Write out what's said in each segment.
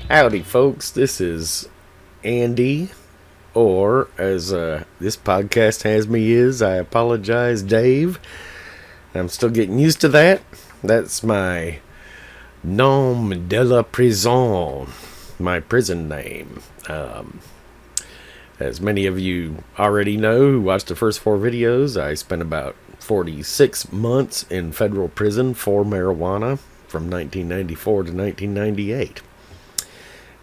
Howdy, folks. This is Andy, or as this podcast has me is, I apologize, Dave. I'm still getting used to that. That's my nom de la prison, my prison name. As many of you already know who watched the first 4 videos, I spent about 46 months in federal prison for marijuana from 1994 to 1998.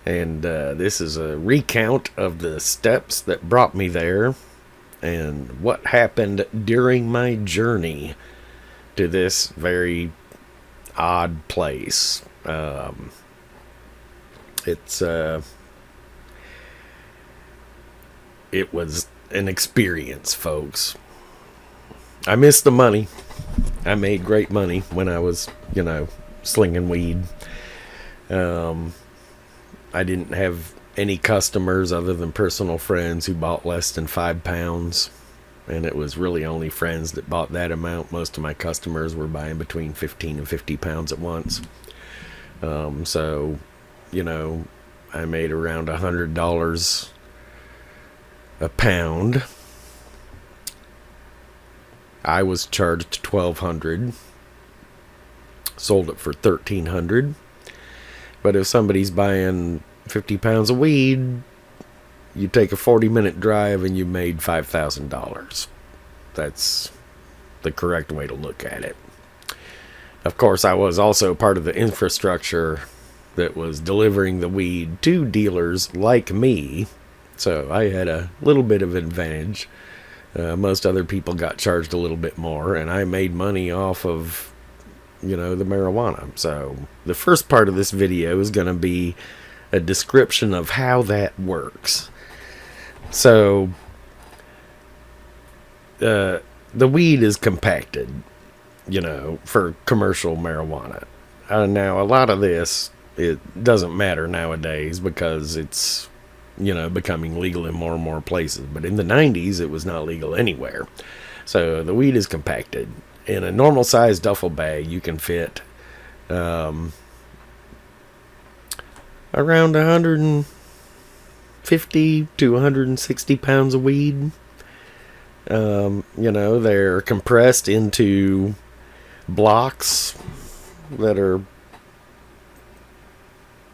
And this is a recount of the steps that brought me there and what happened during my journey to this very odd place. It was an experience, folks. I missed the money. I made great money when I was, slinging weed. I didn't have any customers other than personal friends who bought less than 5 pounds. And it was really only friends that bought that amount. Most of my customers were buying between 15 and 50 pounds at once. So, I made around $100 a pound. I was charged $1,200. Sold it for $1,300. But if somebody's buying 50 pounds of weed, you take a 40-minute drive and you made $5,000. That's the correct way to look at it. Of course, I was also part of the infrastructure that was delivering the weed to dealers like me, so I had a little bit of advantage. Most other people got charged a little bit more, and I made money off of the marijuana. So the first part of this video is going to be a description of how that works. So the weed is compacted, for commercial marijuana. Now a lot of this, it doesn't matter nowadays because it's becoming legal in more and more places, but in the 90s it was not legal anywhere. So the weed is compacted. In a normal size duffel bag, you can fit around 150 to 160 pounds of weed. They're compressed into blocks that are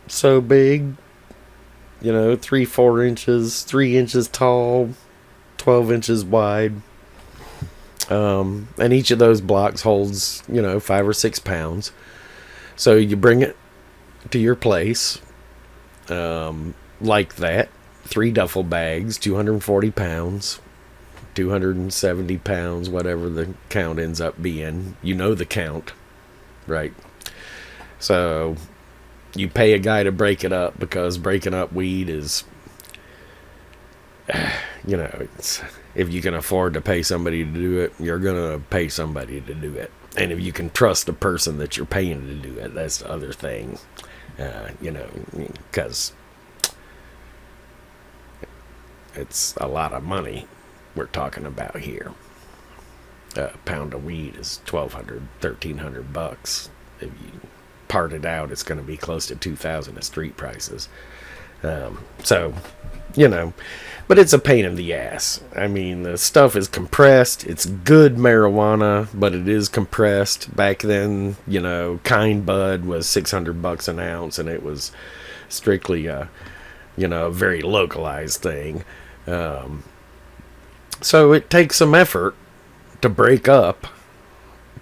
so big, 3 inches, 3 inches tall, 12 inches wide. And each of those blocks holds, 5 or 6 pounds. So you bring it to your place, like that. 3 duffel bags, 240 pounds, 270 pounds, whatever the count ends up being. You know the count, right? So you pay a guy to break it up because breaking up weed is, it's, if you can afford to pay somebody to do it, you're going to pay somebody to do it. And if you can trust the person that you're paying to do it, that's the other thing. Because it's a lot of money we're talking about here. A pound of weed is $1,200, $1,300. If you part it out, it's going to be close to $2,000 at street prices. But it's a pain in the ass. I mean, the stuff is compressed. It's good marijuana, but it is compressed. Back then, kind bud was $600 an ounce, and it was strictly a very localized thing. So it takes some effort to break up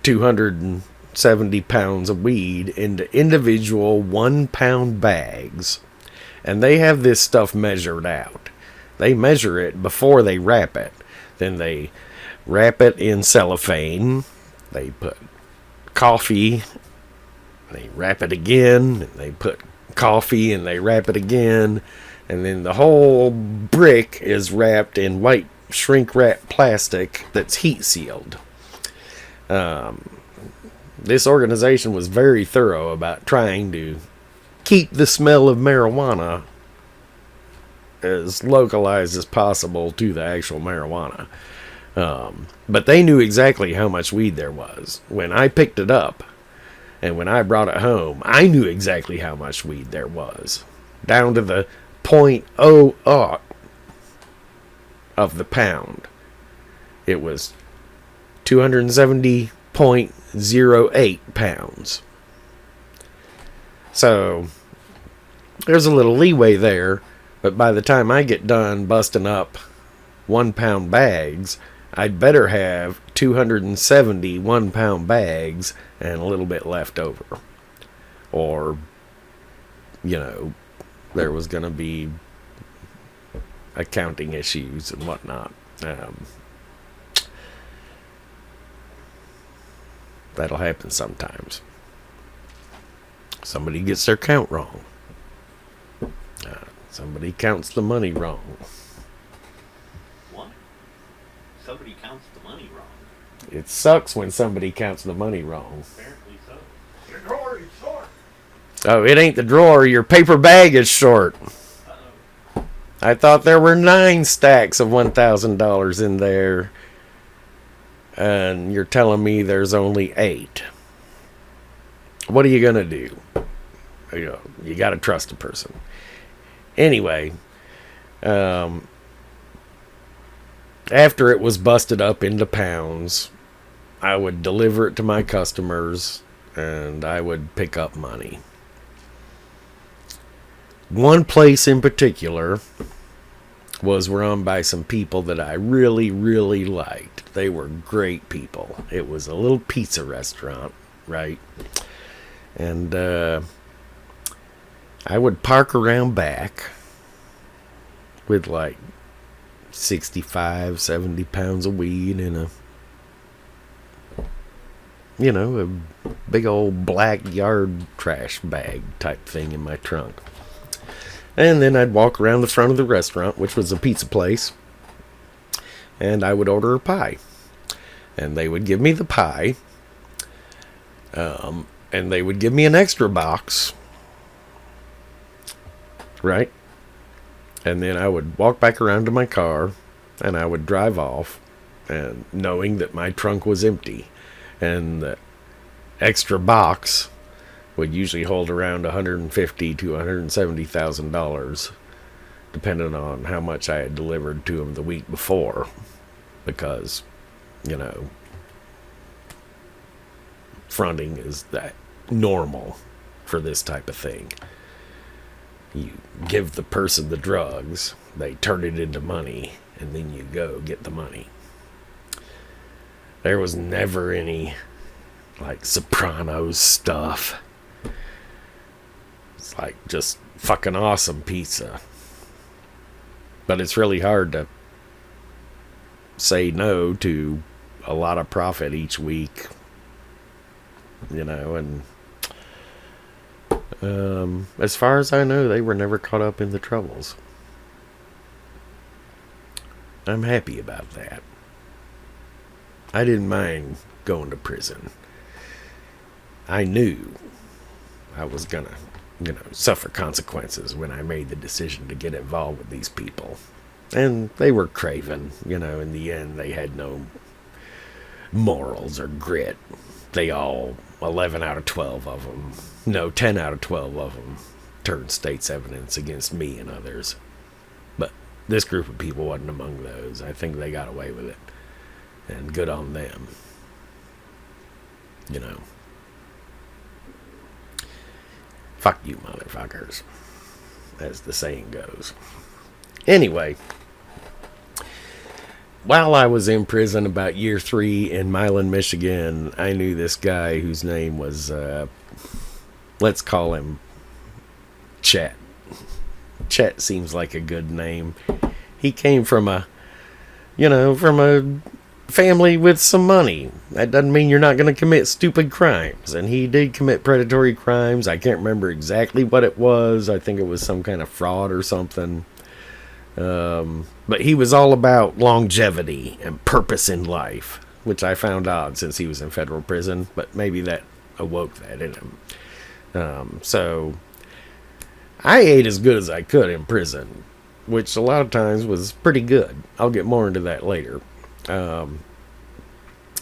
270 pounds of weed into individual 1-pound bags. And they have this stuff measured out. They measure it before they wrap it. Then they wrap it in cellophane. They put coffee. They wrap it again. And they put coffee and they wrap it again. And then the whole brick is wrapped in white shrink wrap plastic that's heat sealed. This organization was very thorough about trying to keep the smell of marijuana as localized as possible to the actual marijuana. But they knew exactly how much weed there was. When I picked it up and when I brought it home, I knew exactly how much weed there was down to the .00 of the pound. It was 270.08 pounds. So there's a little leeway there, but by the time I get done busting up 1 pound bags, I'd better have 270 1 pound bags and a little bit left over. Or, there was going to be accounting issues and whatnot. That'll happen sometimes. Somebody gets their count wrong. Somebody counts the money wrong. What? Somebody counts the money wrong. It sucks when somebody counts the money wrong. Apparently so. Your drawer is short. Oh, it ain't the drawer. Your paper bag is short. Uh-oh. I thought there were 9 stacks of $1,000 in there. And you're telling me there's only 8. What are you going to do? You got to trust a person. Anyway, after it was busted up into pounds, I would deliver it to my customers and I would pick up money. One place in particular was run by some people that I really, really liked. They were great people. It was a little pizza restaurant, right? And I would park around back with like 65, 70 pounds of weed in a big old black yard trash bag type thing in my trunk. And then I'd walk around the front of the restaurant, which was a pizza place, and I would order a pie. And they would give me the pie, and they would give me an extra box, right? And then I would walk back around to my car, and I would drive off, and knowing that my trunk was empty, and the extra box would usually hold around $150,000 to $170,000, depending on how much I had delivered to them the week before, because, fronting is that normal for this type of thing. You give the person the drugs, they turn it into money, and then you go get the money. There was never any Sopranos stuff. It's just fucking awesome pizza. But it's really hard to say no to a lot of profit each week. And as far as I know, they were never caught up in the troubles. I'm happy about that. I didn't mind going to prison. I knew I was gonna, suffer consequences when I made the decision to get involved with these people. And they were craven, in the end they had no morals or grit. They all, 11 out of 12 of them, 10 out of 12 of them turned state's evidence against me and others. But this group of people wasn't among those. I think they got away with it. And good on them. Fuck you, motherfuckers, as the saying goes. Anyway, while I was in prison about year 3 in Milan, Michigan, I knew this guy whose name was, let's call him Chet. Chet seems like a good name. He came from a family with some money. That doesn't mean you're not going to commit stupid crimes. And he did commit predatory crimes. I can't remember exactly what it was. I think it was some kind of fraud or something. But he was all about longevity and purpose in life, which I found odd since he was in federal prison. But maybe that awoke that in him. So I ate as good as I could in prison, which a lot of times was pretty good. I'll get more into that later.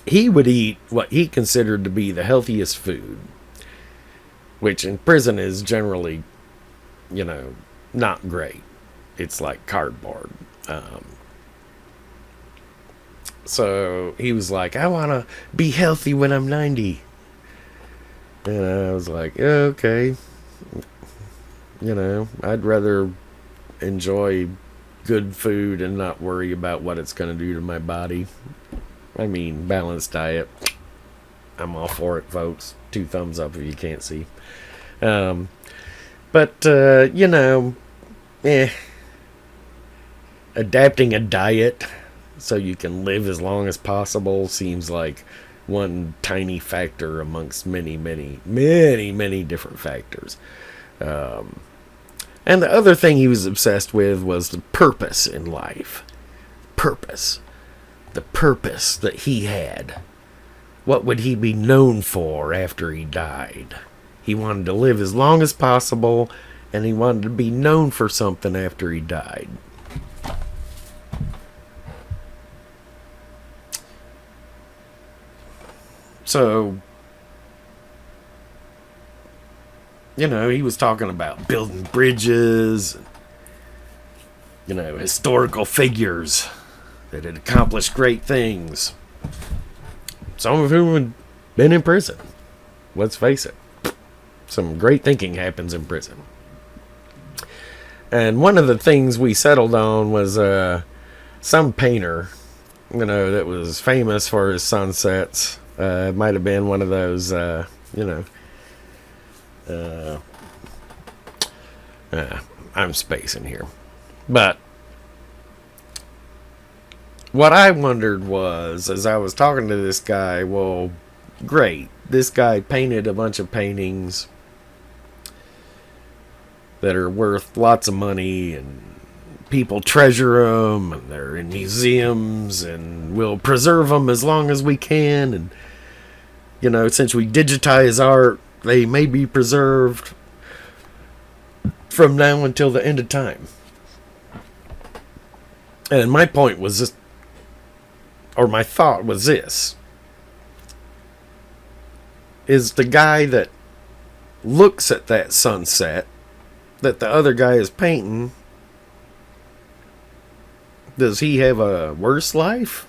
He would eat what he considered to be the healthiest food, which in prison is generally, not great. It's like cardboard. So he was like, I want to be healthy when I'm 90. And I was like, yeah, okay. I'd rather enjoy good food and not worry about what it's going to do to my body. I mean, balanced diet. I'm all for it, folks. 2 thumbs up if you can't see. But adapting a diet so you can live as long as possible seems like one tiny factor amongst many, many, many, many different factors. And the other thing he was obsessed with was the purpose in life. Purpose. The purpose that he had. What would he be known for after he died? He wanted to live as long as possible, and he wanted to be known for something after he died. So, he was talking about building bridges, historical figures that had accomplished great things. Some of whom had been in prison. Let's face it. Some great thinking happens in prison. And one of the things we settled on was some painter, that was famous for his sunsets. It might have been one of those, I'm spacing here. But what I wondered was, as I was talking to this guy, well, great. This guy painted a bunch of paintings that are worth lots of money, and people treasure them, and they're in museums, and we'll preserve them as long as we can. And, since we digitize art, they may be preserved from now until the end of time. And my point was this, or my thought was this: is the guy that looks at that sunset that the other guy is painting, does he have a worse life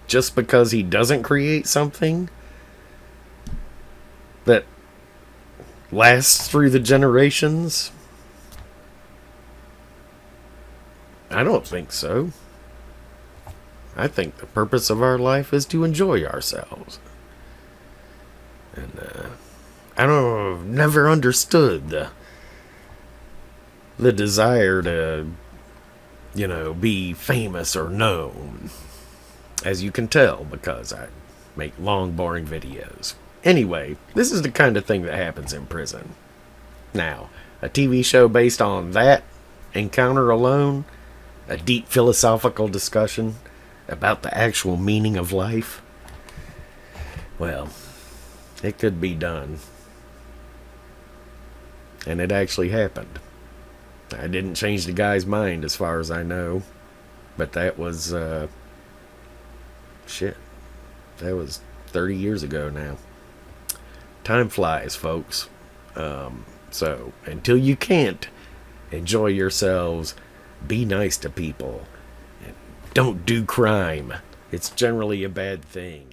just because he doesn't create something that lasts through the generations? I don't think so. I think the purpose of our life is to enjoy ourselves. And I've never understood the desire to, be famous or known. As you can tell, because I make long, boring videos. Anyway, this is the kind of thing that happens in prison. Now, a TV show based on that encounter alone, a deep philosophical discussion about the actual meaning of life, well, it could be done. And it actually happened. I didn't change the guy's mind as far as I know. But that was, shit. That was 30 years ago now. Time flies, folks. So, until you can't, enjoy yourselves. Be nice to people. And don't do crime. It's generally a bad thing.